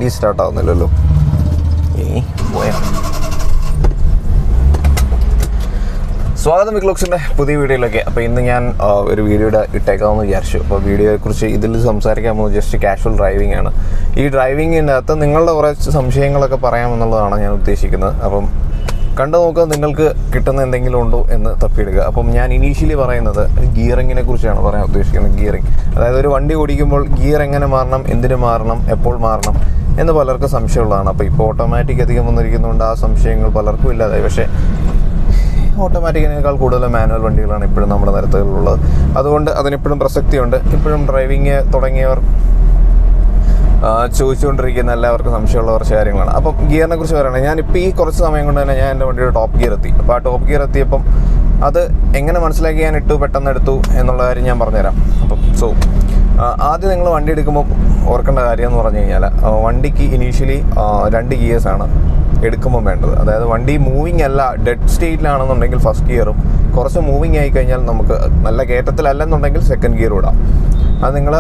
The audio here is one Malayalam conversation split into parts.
വണ്ടി സ്റ്റാർട്ടാവുന്നില്ലല്ലോ. പോയാ. സ്വാഗതം വിക്ലോക്സിൻ്റെ പുതിയ വീഡിയോയിലൊക്കെ. അപ്പോൾ ഇന്ന് ഞാൻ ഒരു വീഡിയോയുടെ ഇട്ടേക്കാമെന്ന് വിചാരിച്ചു. അപ്പോൾ വീഡിയോയെക്കുറിച്ച് ഇതിൽ സംസാരിക്കാൻ പോകുന്നത് ജസ്റ്റ് കാഷ്വൽ ഡ്രൈവിംഗ് ആണ്. ഈ ഡ്രൈവിങ്ങിനകത്ത് നിങ്ങളുടെ കുറച്ച് സംശയങ്ങളൊക്കെ പറയാമെന്നുള്ളതാണ് ഞാൻ ഉദ്ദേശിക്കുന്നത്. അപ്പം കണ്ടു നോക്കുക, നിങ്ങൾക്ക് കിട്ടുന്ന എന്തെങ്കിലും ഉണ്ടോ എന്ന് തപ്പിയെടുക്കുക. അപ്പം ഞാൻ ഇനീഷ്യലി പറയുന്നത് ഗിയറിങ്ങിനെ കുറിച്ചാണ് പറയാൻ ഉദ്ദേശിക്കുന്നത്. ഗിയറിങ്, അതായത് ഒരു വണ്ടി ഓടിക്കുമ്പോൾ ഗിയർ എങ്ങനെ മാറണം, എന്തിനു മാറണം, എപ്പോൾ മാറണം എന്ന് പലർക്കും സംശയമുള്ളതാണ്. അപ്പോൾ ഇപ്പോൾ ഓട്ടോമാറ്റിക് അധികം വന്നിരിക്കുന്നതുകൊണ്ട് ആ സംശയങ്ങൾ പലർക്കും ഇല്ലാതായി. പക്ഷേ ഓട്ടോമാറ്റിക്കിനേക്കാൾ കൂടുതൽ മാനുവൽ വണ്ടികളാണ് ഇപ്പോഴും നമ്മുടെ നിരത്തുകളിലുള്ളത്. അതുകൊണ്ട് അതിനിപ്പോഴും പ്രസക്തിയുണ്ട്. ഇപ്പോഴും ഡ്രൈവിങ് തുടങ്ങിയവർ ചോദിച്ചുകൊണ്ടിരിക്കുന്ന എല്ലാവർക്കും സംശയമുള്ള കുറച്ച് കാര്യങ്ങളാണ്. അപ്പം ഗിയറിനെ കുറിച്ച് പറയുകയാണെങ്കിൽ ഞാനിപ്പോൾ ഈ കുറച്ച് സമയം കൊണ്ട് തന്നെ ഞാൻ എൻ്റെ വണ്ടിയുടെ ടോപ്പ് ഗിയർ എത്തി. അപ്പോൾ ആ ടോപ്പ് ഗിയർ എത്തിയപ്പം അത് എങ്ങനെ മനസ്സിലാക്കി ഞാൻ പെട്ടെന്ന് എടുത്തു എന്നുള്ള കാര്യം ഞാൻ പറഞ്ഞുതരാം. അപ്പം ആദ്യം നിങ്ങൾ വണ്ടി എടുക്കുമ്പോൾ ഓർക്കേണ്ട കാര്യം എന്ന് പറഞ്ഞു കഴിഞ്ഞാൽ വണ്ടിക്ക് ഇനീഷ്യലി 2 ഗിയേഴ്സാണ് എടുക്കുമ്പോൾ വേണ്ടത്. അതായത് വണ്ടി മൂവിങ് അല്ല, ഡെഡ് സ്റ്റേറ്റിലാണെന്നുണ്ടെങ്കിൽ ഫസ്റ്റ് ഗിയറും, കുറച്ച് മൂവിങ് ആയി കഴിഞ്ഞാൽ നമുക്ക് നല്ല കയറ്റത്തിലല്ലെന്നുണ്ടെങ്കിൽ സെക്കൻഡ് ഗിയർ ഇടാം. അത് നിങ്ങൾ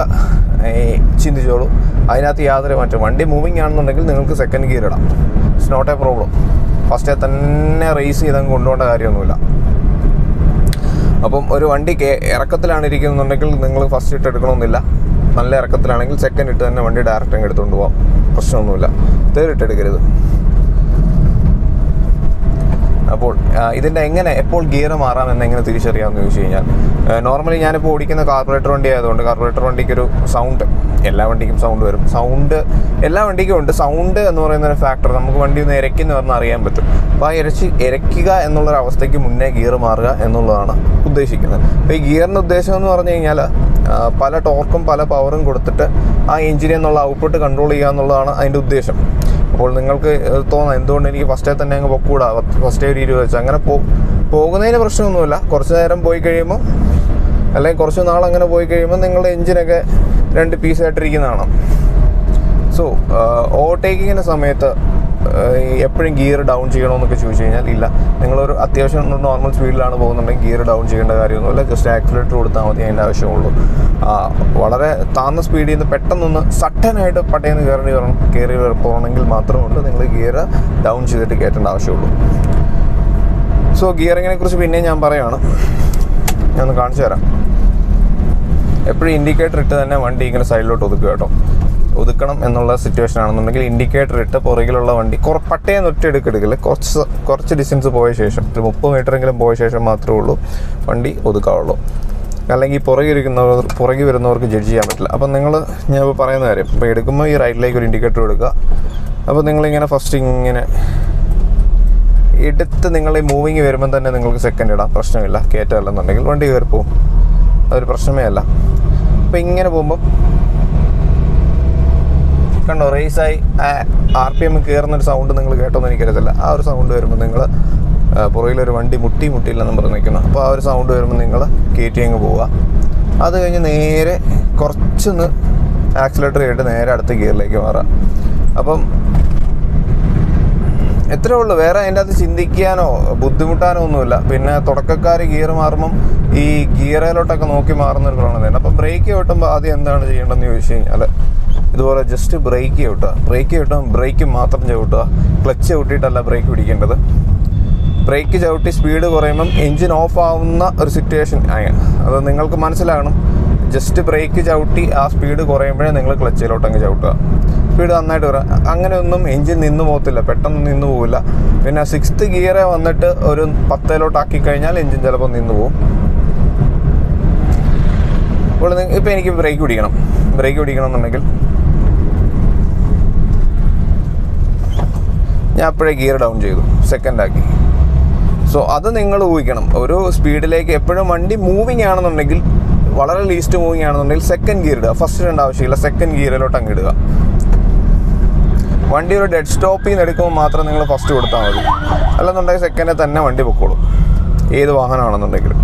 ചിന്തിച്ചോളൂ, അതിനകത്ത് യാതൊരു മാറ്റം. വണ്ടി മൂവിങ് ആണെന്നുണ്ടെങ്കിൽ നിങ്ങൾക്ക് സെക്കൻഡ് ഗിയർ ഇടാം, ഇറ്റ്സ് നോട്ട് എ പ്രോബ്ലം. ഫസ്റ്റേ തന്നെ റേസ് ചെയ്തങ്ങ് കൊണ്ടുപോകേണ്ട കാര്യമൊന്നുമില്ല. അപ്പം ഒരു വണ്ടി ഇറക്കത്തിലാണ് ഇരിക്കുന്നുണ്ടെങ്കിൽ നിങ്ങൾ ഫസ്റ്റ് ഇട്ട് എടുക്കണമെന്നില്ല. നല്ല ഇറക്കത്തിലാണെങ്കിൽ സെക്കൻഡ് ഇട്ട് തന്നെ വണ്ടി ഡയറക്റ്റ് അങ്ങ് എടുത്തുകൊണ്ട് പോകാം, പ്രശ്നമൊന്നുമില്ല. തേർഡ് ഇട്ട് എടുക്കരുത്. അപ്പോൾ ഇതിൻ്റെ എപ്പോൾ ഗിയർ മാറാമെന്ന് എങ്ങനെ തിരിച്ചറിയാമെന്ന് ചോദിച്ചു കഴിഞ്ഞാൽ, നോർമലി ഞാനിപ്പോൾ ഓടിക്കുന്ന കാർബറേറ്റർ വണ്ടി ആയതുകൊണ്ട് കാർബറേറ്റർ വണ്ടിക്കൊരു സൗണ്ട്, എല്ലാ വണ്ടിക്കും സൗണ്ട് വരും. സൗണ്ട് എല്ലാ വണ്ടിക്കും ഉണ്ട്. സൗണ്ട് എന്ന് പറയുന്നൊരു ഫാക്ടർ നമുക്ക് വണ്ടി ഒന്ന് ഇരയ്ക്കെന്ന് പറഞ്ഞാൽ അറിയാൻ പറ്റും. അപ്പോൾ ആ ഇരയ്ക്കുക എന്നുള്ളൊരവസ്ഥയ്ക്ക് മുന്നേ ഗിയർ മാറുക എന്നുള്ളതാണ് ഉദ്ദേശിക്കുന്നത്. അപ്പോൾ ഈ ഗിയറിൻ്റെ ഉദ്ദേശം എന്ന് പറഞ്ഞു കഴിഞ്ഞാൽ പല ടോർക്കും പല പവറും കൊടുത്തിട്ട് ആ എഞ്ചിനിൽ നിന്നുള്ള ഔട്ട്പുട്ട് കൺട്രോൾ ചെയ്യുക എന്നുള്ളതാണ് അതിൻ്റെ ഉദ്ദേശം. അപ്പോൾ നിങ്ങൾക്ക് തോന്നാം എന്തുകൊണ്ട് എനിക്ക് ഫസ്റ്റേ തന്നെ അങ്ങ് പൊക്കൂടാ, ഫസ്റ്റേ ഒരു 20 വെച്ച് അങ്ങനെ പോകുന്നതിന് പ്രശ്നമൊന്നുമില്ല. കുറച്ച് നേരം പോയി കഴിയുമ്പോൾ അല്ലെങ്കിൽ കുറച്ച് നാൾ അങ്ങനെ പോയി കഴിയുമ്പോൾ നിങ്ങളുടെ എഞ്ചിനൊക്കെ 2 പീസായിട്ടിരിക്കുന്നതാണ്. ഓവർടേക്കിങ്ങിൻ്റെ സമയത്ത് എപ്പോഴും ഗിയർ ഡൗൺ ചെയ്യണമെന്നൊക്കെ ചോദിച്ചു കഴിഞ്ഞാൽ ഇല്ല. നിങ്ങളൊരു അത്യാവശ്യം നോർമൽ സ്പീഡിലാണ് പോകുന്നുണ്ടെങ്കിൽ ഗിയർ ഡൗൺ ചെയ്യേണ്ട കാര്യമൊന്നുമില്ല. ജസ്റ്റ് ആക്സിലേറ്റർ കൊടുത്താൽ മതി, അതിൻ്റെ ആവശ്യമുള്ളൂ. വളരെ താഴ്ന്ന സ്പീഡിൽ നിന്ന് പെട്ടെന്നൊന്ന് സഡനായിട്ട് പട്ടേന്ന് കയറി പോകണമെങ്കിൽ മാത്രമുണ്ട് നിങ്ങൾ ഗിയർ ഡൗൺ ചെയ്തിട്ട് കയറ്റേണ്ട ആവശ്യമുള്ളൂ. ഗിയറിങ്ങിനെ കുറിച്ച് പിന്നെയും ഞാൻ പറയുകയാണ്, ഞാനൊന്ന് കാണിച്ചു തരാം. എപ്പോഴും ഇൻഡിക്കേറ്റർ ഇട്ട് തന്നെ വണ്ടി ഇങ്ങനെ സൈഡിലോട്ട് ഒതുക്കുക കേട്ടോ. ഒതുക്കണം എന്നുള്ള സിറ്റുവേഷൻ ആണെന്നുണ്ടെങ്കിൽ ഇൻഡിക്കേറ്റർ ഇട്ട് പുറകിലുള്ള വണ്ടി പട്ടേന്ന് ഒറ്റ എടുക്കില്ല, കുറച്ച് ഡിസ്റ്റൻസ് പോയ ശേഷം 30 മീറ്ററെങ്കിലും പോയ ശേഷം മാത്രമേ ഉള്ളൂ വണ്ടി ഒതുക്കാവുള്ളൂ. അല്ലെങ്കിൽ പുറകിൽ വരുന്നവർക്ക് ജഡ്ജ് ചെയ്യാൻ പറ്റില്ല. അപ്പം ഞാൻ ഇപ്പോൾ പറയുന്ന കാര്യം, ഇപ്പോൾ എടുക്കുമ്പോൾ ഈ റൈറ്റിലേക്ക് ഒരു ഇൻഡിക്കേറ്റർ എടുക്കുക. അപ്പോൾ നിങ്ങളിങ്ങനെ ഫസ്റ്റ് ഇങ്ങനെ എടുത്ത് നിങ്ങൾ ഈ മൂവിങ് വരുമ്പം തന്നെ നിങ്ങൾക്ക് സെക്കൻഡ് ഇടാം, പ്രശ്നമില്ല. കയറ്റമല്ലെന്നുണ്ടെങ്കിൽ വണ്ടി കയറി പോകും, അതൊരു പ്രശ്നമേ അല്ല. അപ്പോൾ ഇങ്ങനെ പോകുമ്പം കണ്ടോ, റേസായി RPM കയറുന്നൊരു സൗണ്ട് നിങ്ങൾ കേട്ടോന്ന് എനിക്കറിയത്തില്ല. ആ ഒരു സൗണ്ട് വരുമ്പോൾ നിങ്ങൾ പുറകിലൊരു വണ്ടി മുട്ടിയില്ലെന്നും പറഞ്ഞ് നിൽക്കുന്നു. അപ്പോൾ ആ ഒരു സൗണ്ട് വരുമ്പോൾ നിങ്ങൾ കയറ്റി അങ്ങ് പോവുക. അത് കഴിഞ്ഞ് നേരെ കുറച്ചൊന്ന് ആക്സിലേറ്റർ ചെയ്തിട്ട് നേരെ അടുത്ത ഗിയറിലേക്ക് മാറുക. അപ്പം എത്രയേ ഉള്ളൂ, വേറെ അതിൻ്റെ അകത്ത് ചിന്തിക്കാനോ ബുദ്ധിമുട്ടാനോ ഒന്നുമില്ല. പിന്നെ തുടക്കക്കാർ ഗിയർ മാറുമ്പം ഈ ഗിയറിലോട്ടൊക്കെ നോക്കി മാറുന്നൊരു പ്രവണതയാണ്. അപ്പോൾ ബ്രേക്ക് ചവിട്ടുമ്പോൾ ആദ്യം എന്താണ് ചെയ്യേണ്ടതെന്ന് ചോദിച്ചു കഴിഞ്ഞാൽ ഇതുപോലെ ജസ്റ്റ് ബ്രേക്ക് ചവിട്ടുക, ബ്രേക്ക് മാത്രം ചവിട്ടുക. ക്ലച്ച് ചവിട്ടിയിട്ടല്ല ബ്രേക്ക് പിടിക്കേണ്ടത്. ബ്രേക്ക് ചവിട്ടി സ്പീഡ് കുറയുമ്പം എൻജിൻ ഓഫ് ആവുന്ന ഒരു സിറ്റുവേഷൻ അത് നിങ്ങൾക്ക് മനസ്സിലാകണം. ജസ്റ്റ് ബ്രേക്ക് ചവിട്ടി ആ സ്പീഡ് കുറയുമ്പോഴേ നിങ്ങൾ ക്ലച്ചിലോട്ടങ്ങ് ചവിട്ടുക. സ്പീഡ് നന്നായിട്ട് വരാം. അങ്ങനെയൊന്നും എൻജിൻ നിന്ന് പോകത്തില്ല, പെട്ടെന്ന് നിന്ന് പോകില്ല. പിന്നെ 6th ഗിയറെ വന്നിട്ട് ഒരു 10ലോട്ടാക്കി കഴിഞ്ഞാൽ എൻജിൻ ചിലപ്പോൾ നിന്ന് പോകും. അപ്പോൾ ഇപ്പോൾ എനിക്ക് ബ്രേക്ക് പിടിക്കണം എന്നുണ്ടെങ്കിൽ ഞാൻ അപ്പോഴേ ഗിയർ ഡൗൺ ചെയ്തു, സെക്കൻഡാക്കി. അത് നിങ്ങൾ ഊഹിക്കണം. ഒരു സ്പീഡിലേക്ക് എപ്പോഴും വണ്ടി മൂവിങ് ആണെന്നുണ്ടെങ്കിൽ, വളരെ ലീസ്റ്റ് മൂവിങ് ആണെന്നുണ്ടെങ്കിൽ സെക്കൻഡ് ഗിയർ ഇടുക. ഫസ്റ്റ് ഇടേണ്ട ആവശ്യമില്ല, സെക്കൻഡ് ഗിയറിലോട്ട് അങ്ങ് ഇടുക. വണ്ടി ഒരു ഡെഡ് സ്റ്റോപ്പിൽ നിന്ന് എടുക്കുമ്പോൾ മാത്രം നിങ്ങൾ ഫസ്റ്റ് കൊടുത്താൽ മതി. അല്ലെന്നുണ്ടെങ്കിൽ സെക്കൻഡിൽ തന്നെ വണ്ടി പൊക്കോളും, ഏത് വാഹനമാണെന്നുണ്ടെങ്കിലും.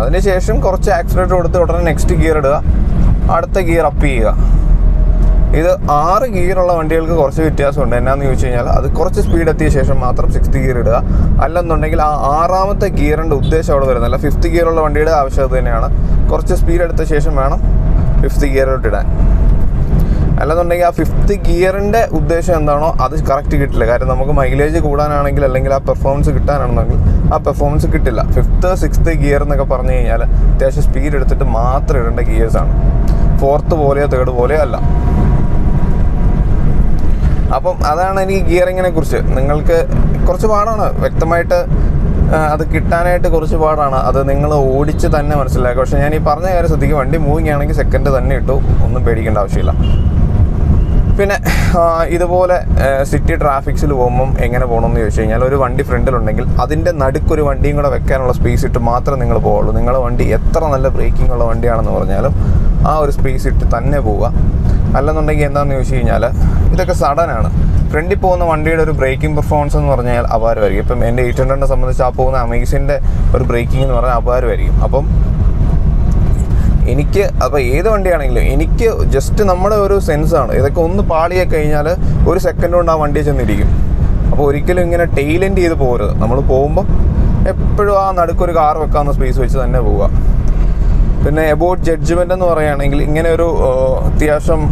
അതിനുശേഷം കുറച്ച് ആക്സിലേറ്റർ കൊടുത്ത് ഉടനെ നെക്സ്റ്റ് ഗിയർ ഇടുക, അടുത്ത ഗിയർ അപ്പ് ചെയ്യുക. ഇത് 6 ഗിയറുള്ള വണ്ടികൾക്ക് കുറച്ച് വ്യത്യാസമുണ്ട്. എന്നാന്ന് ചോദിച്ചു കഴിഞ്ഞാൽ അത് കുറച്ച് സ്പീഡ് എത്തിയ ശേഷം മാത്രം 6th ഗിയർ ഇടുക. അല്ലെന്നുണ്ടെങ്കിൽ ആ 6ാമത്തെ ഗിയറിൻ്റെ ഉദ്ദേശം അവിടെ വരുന്നില്ല. 5th ഗിയറുള്ള വണ്ടിയുടെ ആവശ്യകത തന്നെയാണ്. കുറച്ച് സ്പീഡ് എടുത്ത ശേഷം വേണം 5th ഗിയറിലോട്ട് ഇടാൻ. അല്ലെന്നുണ്ടെങ്കിൽ ആ 5th ഗിയറിൻ്റെ ഉദ്ദേശം എന്താണോ അത് കറക്റ്റ് കിട്ടില്ല. കാര്യം നമുക്ക് മൈലേജ് കൂടാനാണെങ്കിൽ അല്ലെങ്കിൽ ആ പെർഫോമൻസ് കിട്ടാനാണെന്നെങ്കിൽ ആ പെർഫോമൻസ് കിട്ടില്ല. 5th 6th ഗിയർ എന്നൊക്കെ പറഞ്ഞു കഴിഞ്ഞാൽ അത്യാവശ്യം സ്പീഡ് എടുത്തിട്ട് മാത്രം ഇടേണ്ട ഗിയേഴ്സാണ്. 4th പോലെയോ 3rd പോലെയോ അല്ല. അപ്പം അതാണ് എനിക്ക് ഗിയറിങ്ങിനെ കുറിച്ച്. നിങ്ങൾക്ക് കുറച്ച് പാടാണ്, വ്യക്തമായിട്ട് അത് കിട്ടാനായിട്ട് കുറച്ച് പാടാണ്. അത് നിങ്ങൾ ഓടിച്ച് തന്നെ മനസ്സിലാക്കുക. പക്ഷേ ഞാൻ ഈ പറഞ്ഞ കാര്യം ശ്രദ്ധിക്കും. വണ്ടി മൂവിങ് ആണെങ്കിൽ സെക്കൻഡ് തന്നെ ഇട്ടു, ഒന്നും പേടിക്കേണ്ട ആവശ്യമില്ല. പിന്നെ ഇതുപോലെ സിറ്റി ട്രാഫിക്സിൽ പോകുമ്പം എങ്ങനെ പോകണമെന്ന് ചോദിച്ചു കഴിഞ്ഞാൽ, ഒരു വണ്ടി ഫ്രണ്ടിലുണ്ടെങ്കിൽ അതിൻ്റെ നടുക്കൊരു വണ്ടിയും കൂടെ വെക്കാനുള്ള സ്പേസ് ഇട്ട് മാത്രമേ നിങ്ങൾ പോവുള്ളൂ. നിങ്ങളുടെ വണ്ടി എത്ര നല്ല ബ്രേക്കിംഗ് ഉള്ള വണ്ടിയാണെന്ന് പറഞ്ഞാലും ആ ഒരു സ്പേസ് ഇട്ട് തന്നെ പോവുക. അല്ലെന്നുണ്ടെങ്കിൽ എന്താണെന്ന് ചോദിച്ചു കഴിഞ്ഞാൽ ഇതൊക്കെ സഡനാണ്. ഫ്രണ്ടിൽ പോകുന്ന വണ്ടിയുടെ ഒരു ബ്രേക്കിംഗ് പെർഫോമൻസ് എന്ന് പറഞ്ഞാൽ അപാരമായിരിക്കും. ഇപ്പം എൻ്റെ 800നെ സംബന്ധിച്ച് ആ പോകുന്ന അമേസിൻ്റെ ഒരു ബ്രേക്കിംഗ് എന്ന് പറഞ്ഞാൽ അപാരമായിരിക്കും. അപ്പം എനിക്ക് അപ്പോൾ ഏത് വണ്ടിയാണെങ്കിലും എനിക്ക് ജസ്റ്റ് നമ്മുടെ ഒരു സെൻസാണ്. ഇതൊക്കെ ഒന്ന് പാളിയെ കഴിഞ്ഞാൽ ഒരു സെക്കൻഡ് കൊണ്ട് ആ വണ്ടിയെ ചെന്നിരിക്കും. അപ്പോൾ ഒരിക്കലും ഇങ്ങനെ ടെയിലെൻഡ് ചെയ്ത് പോകരുത്. നമ്മൾ പോകുമ്പോൾ എപ്പോഴും ആ നടുക്കൊരു കാർ വെക്കാവുന്ന സ്പേസ് വെച്ച് തന്നെ പോവുക. പിന്നെ എബൌട്ട് ജഡ്ജ്മെൻ്റ് എന്ന് പറയുകയാണെങ്കിൽ ഇങ്ങനെ ഒരു അത്യാവശ്യം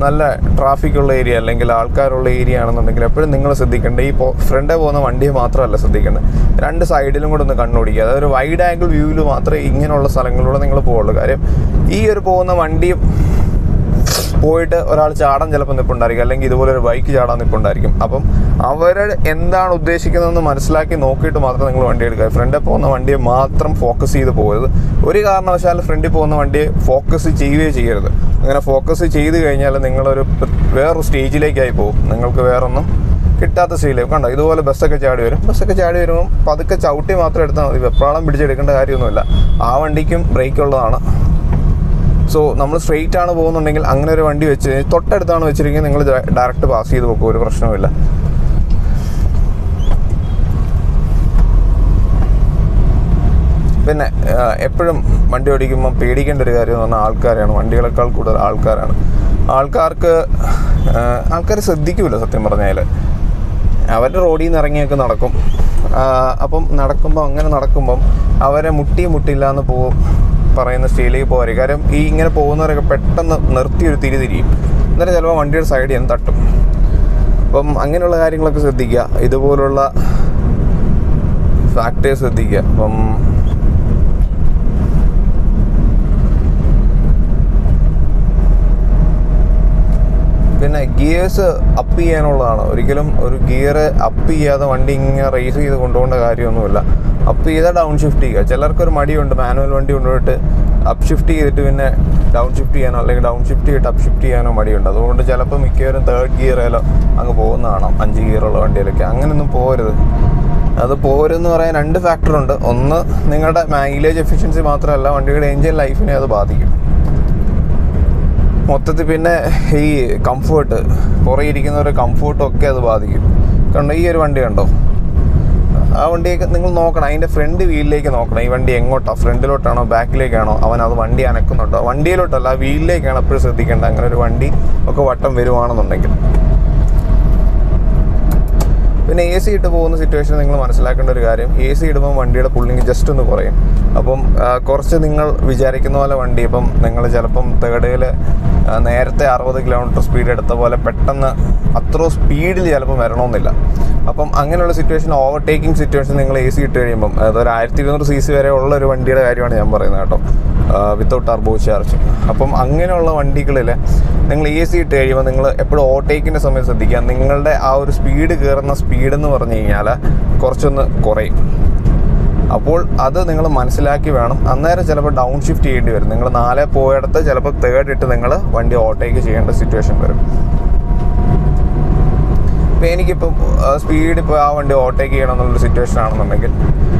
നല്ല ട്രാഫിക്കുള്ള ഏരിയ അല്ലെങ്കിൽ ആൾക്കാരുള്ള ഏരിയ ആണെന്നുണ്ടെങ്കിൽ എപ്പോഴും നിങ്ങൾ ശ്രദ്ധിക്കേണ്ടത് ഈ ഫ്രണ്ടേ പോകുന്ന വണ്ടിയെ മാത്രമല്ല ശ്രദ്ധിക്കേണ്ടത്, 2 സൈഡിലും കൂടെ ഒന്ന് കണ്ണോടിക്കുക. അതായത് ഒരു വൈഡ് ആംഗിൾ വ്യൂവിൽ മാത്രമേ ഇങ്ങനെയുള്ള സ്ഥലങ്ങളിലൂടെ നിങ്ങൾ പോകുള്ളൂ. കാര്യം ഈ ഒരു പോകുന്ന വണ്ടിയും പോയിട്ട് ഒരാൾ ചാടാൻ ചിലപ്പോൾ നിൽപ്പുണ്ടായിരിക്കും, അല്ലെങ്കിൽ ഇതുപോലെ ഒരു ബൈക്ക് ചാടാൻ നിൽപ്പുണ്ടായിരിക്കും. അപ്പം അവർ എന്താണ് ഉദ്ദേശിക്കുന്നതെന്ന് മനസ്സിലാക്കി നോക്കിയിട്ട് മാത്രം നിങ്ങൾ വണ്ടി എടുക്കുക. ഫ്രണ്ടിൽ പോകുന്ന വണ്ടിയെ മാത്രം ഫോക്കസ് ചെയ്ത് പോകരുത്. ഒരു കാരണവശാലും ഫ്രണ്ടിൽ പോകുന്ന വണ്ടിയെ ഫോക്കസ് ചെയ്യുകയോ ചെയ്യരുത്. അങ്ങനെ ഫോക്കസ് ചെയ്ത് കഴിഞ്ഞാൽ നിങ്ങളൊരു വേറൊരു സ്റ്റേജിലേക്കായി പോകും. നിങ്ങൾക്ക് വേറൊന്നും കിട്ടാത്ത സ്റ്റേജിലേക്ക്. കണ്ടോ, ഇതുപോലെ ബസ്സൊക്കെ ചാടി വരും. ബസ്സൊക്കെ ചാടി വരുമ്പം പതുക്കെ ചവിട്ടി മാത്രം എടുത്താൽ മതി. വെപ്രാളം പിടിച്ചെടുക്കേണ്ട കാര്യമൊന്നുമില്ല. ആ വണ്ടിക്കും ബ്രേക്ക് ഉള്ളതാണ്. സോ നമ്മൾ സ്ട്രെയിറ്റ് ആണ് പോകുന്നുണ്ടെങ്കിൽ അങ്ങനെ ഒരു വണ്ടി വെച്ച് തൊട്ടടുത്താണ് വെച്ചിരിക്കുന്നത്, നിങ്ങൾ ഡയറക്റ്റ് പാസ് ചെയ്ത് പോകും, ഒരു പ്രശ്നവുമില്ല. പിന്നെ എപ്പോഴും വണ്ടി ഓടിക്കുമ്പോൾ പേടിക്കേണ്ട ഒരു കാര്യം എന്ന് പറഞ്ഞാൽ ആൾക്കാരാണ്. വണ്ടികളെക്കാൾ കൂടുതൽ ആൾക്കാരാണ്. ആൾക്കാർ ശ്രദ്ധിക്കില്ല സത്യം പറഞ്ഞാൽ. അവരുടെ റോഡിൽ നിന്ന് ഇറങ്ങിയൊക്കെ നടക്കും. അപ്പം നടക്കുമ്പം അവരെ മുട്ടിയില്ല എന്ന് പറയുന്ന സ്റ്റേജിലേക്ക് പോകാറ്. കാര്യം ഈ ഇങ്ങനെ പോകുന്നവരൊക്കെ പെട്ടെന്ന് നിർത്തിയൊരു തിരിയും. എന്നിട്ട് ചിലപ്പോൾ വണ്ടിയുടെ സൈഡിൽ നിന്ന് തട്ടും. അപ്പം അങ്ങനെയുള്ള കാര്യങ്ങളൊക്കെ ശ്രദ്ധിക്കുക. ഇതുപോലുള്ള ഫാക്ടേഴ്സ് ശ്രദ്ധിക്കുക. അപ്പം പിന്നെ ഗിയേഴ്സ് അപ്പ് ചെയ്യാനുള്ളതാണ്. ഒരിക്കലും ഒരു ഗിയർ അപ്പ് ചെയ്യാതെ വണ്ടി ഇങ്ങനെ റേസ് ചെയ്ത് കൊണ്ടുപോകേണ്ട കാര്യമൊന്നുമില്ല. അപ്പ് ചെയ്താൽ ഡൗൺ ഷിഫ്റ്റ് ചെയ്യുക. ചിലർക്കൊരു മടിയുണ്ട്, മാനുവൽ വണ്ടി കൊണ്ടുപോയിട്ട് അപ്പ് ഷിഫ്റ്റ് ചെയ്തിട്ട് പിന്നെ ഡൗൺ ഷിഫ്റ്റ് ചെയ്യാനോ അല്ലെങ്കിൽ ഡൗൺ ഷിഫ്റ്റ് ചെയ്തിട്ട് അപ്പ് ഷിഫ്റ്റ് ചെയ്യാനോ മടിയുണ്ട്. അതുകൊണ്ട് ചിലപ്പോൾ മിക്കവരും 3rd ഗിയറിലോ അങ്ങ് പോകുന്ന കാണാം. 5 ഗിയറുള്ള വണ്ടിയിലൊക്കെ അങ്ങനെയൊന്നും പോകരുത്. അത് പോരെന്ന് പറയാൻ 2 ഫാക്ടറുണ്ട്. ഒന്ന്, നിങ്ങളുടെ മൈലേജ് എഫിഷ്യൻസി മാത്രമല്ല, വണ്ടിയുടെ എൻജിൻ ലൈഫിനെ അത് ബാധിക്കും മൊത്തത്തിൽ. പിന്നെ ഈ കംഫേർട്ട്, പുറകെ ഇരിക്കുന്നവരുടെ കംഫേർട്ടും ഒക്കെ അത് ബാധിക്കും. കണ്ടോ, ഈ ഒരു വണ്ടി കണ്ടോ, ആ വണ്ടിയൊക്കെ നിങ്ങൾ നോക്കണം. അതിൻ്റെ ഫ്രണ്ട് വീലിലേക്ക് നോക്കണം. ഈ വണ്ടി എങ്ങോട്ടാണ്, ഫ്രണ്ടിലോട്ടാണോ ബാക്കിലേക്കാണോ അത് വണ്ടി അനക്കുന്നുണ്ടോ? വണ്ടിയിലോട്ടല്ല, ആ വീലിലേക്കാണ് എപ്പോഴും ശ്രദ്ധിക്കേണ്ടത്. അങ്ങനെ ഒരു വണ്ടി ഒക്കെ വട്ടം വരുവാണെന്നുണ്ടെങ്കിൽ. പിന്നെ AC ഇട്ട് പോകുന്ന സിറ്റുവേഷൻ നിങ്ങൾ മനസ്സിലാക്കേണ്ട ഒരു കാര്യം, AC ഇടുമ്പോൾ വണ്ടിയുടെ പുള്ളിങ് ജസ്റ്റ് ഒന്ന് കുറയും. അപ്പം കുറച്ച് നിങ്ങൾ വിചാരിക്കുന്ന പോലെ വണ്ടി, ഇപ്പം നിങ്ങൾ ചിലപ്പം 3rd നേരത്തെ 60 കിലോമീറ്റർ സ്പീഡ് എടുത്ത പോലെ പെട്ടെന്ന് അത്ര സ്പീഡിൽ ചിലപ്പോൾ വരണമെന്നില്ല. അപ്പം അങ്ങനെയുള്ള സിറ്റുവേഷൻ, ഓവർടേക്കിംഗ് സിറ്റുവേഷൻ നിങ്ങൾ AC ഇട്ട് കഴിയുമ്പം, അതൊരു 1200 cc വരെ ഉള്ള ഒരു വണ്ടിയുടെ കാര്യമാണ് ഞാൻ പറയുന്നത് കേട്ടോ, വിത്തൗട്ട് ടർബോ ചാർജ്. അപ്പം അങ്ങനെയുള്ള വണ്ടികളിൽ നിങ്ങൾ AC ഇട്ട് കഴിയുമ്പോൾ നിങ്ങൾ എപ്പോഴും ഓവർടേക്കിൻ്റെ സമയം ശ്രദ്ധിക്കുക. നിങ്ങളുടെ ആ ഒരു സ്പീഡ് കയറുന്ന സ്പീഡെന്ന് പറഞ്ഞു കഴിഞ്ഞാൽ കുറച്ചൊന്ന് കുറയും. അപ്പോൾ അത് നിങ്ങൾ മനസ്സിലാക്കി വേണം. അന്നേരം ചിലപ്പോൾ ഡൗൺ ഷിഫ്റ്റ് ചെയ്യേണ്ടി വരും. നിങ്ങൾ 4 പോയിടത്ത് ചിലപ്പോൾ 3rd ഇട്ട് നിങ്ങൾ വണ്ടി ഓവർടേക്ക് ചെയ്യേണ്ട സിറ്റുവേഷൻ വരും. ഇപ്പോൾ എനിക്കിപ്പം സ്പീഡ് ഇപ്പോൾ ആ വണ്ടി ഓവർടേക്ക് ചെയ്യണം എന്നുള്ളൊരു സിറ്റുവേഷൻ ആണെന്നുണ്ടെങ്കിൽ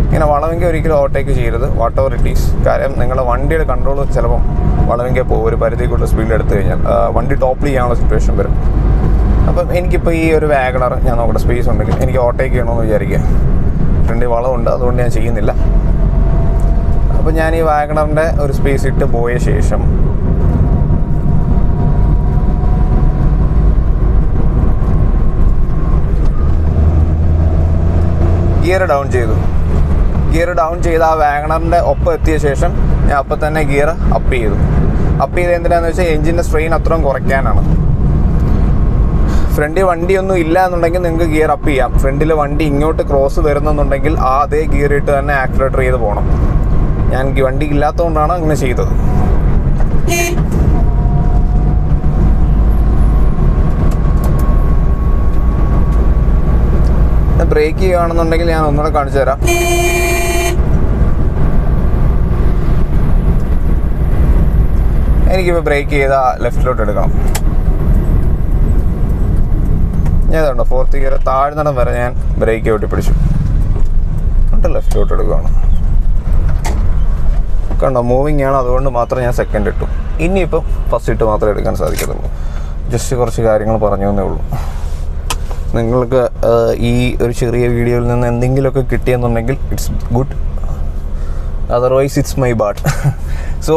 ഇങ്ങനെ വളവെങ്കിൽ ഒരിക്കലും ഓവർടേക്ക് ചെയ്യരുത്, വാട്ട് എവർ ഇറ്റ് ഈസ്. കാര്യം നിങ്ങളുടെ വണ്ടിയുടെ കൺട്രോൾ ചിലപ്പം വളവെങ്കിൽ പോകും. ഒരു പരിധി കൂടുതൽ സ്പീഡ് എടുത്തു കഴിഞ്ഞാൽ വണ്ടി ടോപ്പിൽ ചെയ്യാനുള്ള സിറ്റുവേഷൻ വരും. അപ്പം എനിക്കിപ്പോൾ ഈ ഒരു വാഗണർ ഞാൻ നോക്കട്ടെ, സ്പേസ് ഉണ്ടെങ്കിൽ എനിക്ക് ഓവർടേക്ക് ചെയ്യണമെന്ന് വിചാരിക്കുക. ഫ്രണ്ടിൽ വളമുണ്ട്, അതുകൊണ്ട് ഞാൻ ചെയ്യുന്നില്ല. അപ്പോൾ ഞാൻ ഈ വാഗണറിൻ്റെ ഒരു സ്പേസ് ഇട്ട് പോയ ശേഷം ഗിയർ ഡൗൺ ചെയ്ത് ആ വാഗണറിൻ്റെ ഒപ്പം എത്തിയ ശേഷം ഞാൻ അപ്പം തന്നെ ഗിയർ അപ്പ് ചെയ്തു. അപ്പ് ചെയ്ത് എന്തിനാന്ന് വെച്ചാൽ എഞ്ചിൻ്റെ സ്ട്രെയിൻ അത്രയും കുറയ്ക്കാനാണ്. ഫ്രണ്ടിൽ വണ്ടിയൊന്നും ഇല്ല എന്നുണ്ടെങ്കിൽ നിങ്ങൾക്ക് ഗിയർ അപ്പ് ചെയ്യാം. ഫ്രണ്ടിൽ വണ്ടി ഇങ്ങോട്ട് ക്രോസ് വരുന്നെന്നുണ്ടെങ്കിൽ അതേ ഗിയർ ഇട്ട് തന്നെ ആക്സിലറേറ്റർ ചെയ്ത് പോകണം. ഞാൻ വണ്ടി ഇല്ലാത്തതുകൊണ്ടാണ് അങ്ങനെ ചെയ്തത്. ബ്രേക്ക് ചെയ്യുകയാണെന്നുണ്ടെങ്കിൽ ഞാൻ ഒന്നുകൂടെ കാണിച്ചു തരാം. എനിക്കിപ്പോൾ ബ്രേക്ക് ചെയ്താൽ ലെഫ്റ്റിലോട്ട് എടുക്കണം. ഞാൻ ഇതുണ്ടോ 4th ഗിയർ താഴ്ന്നിടം വരെ ഞാൻ ബ്രേക്ക് ചവിട്ടി പിടിച്ചു, എന്നിട്ട് ലെഫ്റ്റിലോട്ട് എടുക്കുകയാണ്. കണ്ടോ, മൂവിങ് ആണ്, അതുകൊണ്ട് മാത്രം ഞാൻ സെക്കൻഡ് ഇട്ടു. ഇനിയിപ്പം ഫസ്റ്റ് ഇട്ട് മാത്രമേ എടുക്കാൻ സാധിക്കത്തുള്ളൂ. ജസ്റ്റ് കുറച്ച് കാര്യങ്ങൾ പറഞ്ഞു തന്നേ ഉള്ളൂ. നിങ്ങൾക്ക് ഈ ഒരു ചെറിയ വീഡിയോയിൽ നിന്ന് എന്തെങ്കിലുമൊക്കെ കിട്ടിയെന്നുണ്ടെങ്കിൽ it's good, otherwise it's my bad. So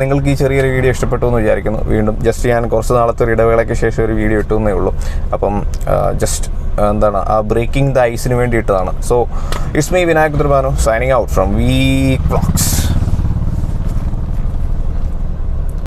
നിങ്ങൾക്ക് ഈ ചെറിയൊരു വീഡിയോ ഇഷ്ടപ്പെട്ടു എന്ന് വിചാരിക്കുന്നു. വീണ്ടും ജസ്റ്റ് ഞാൻ കുറച്ച് നാളത്തെ ഒരു ഇടവേളയ്ക്ക് ശേഷം ഒരു വീഡിയോ ഇട്ടുവെന്നേ ഉള്ളൂ. അപ്പം ജസ്റ്റ് എന്താണ് ആ ബ്രേക്കിംഗ് ദ ഐസിന് വേണ്ടി ഇട്ടതാണ്. സോ ഇറ്റ്സ് മൈ വിനായക് ദുർബാനു signing out from week vlogs.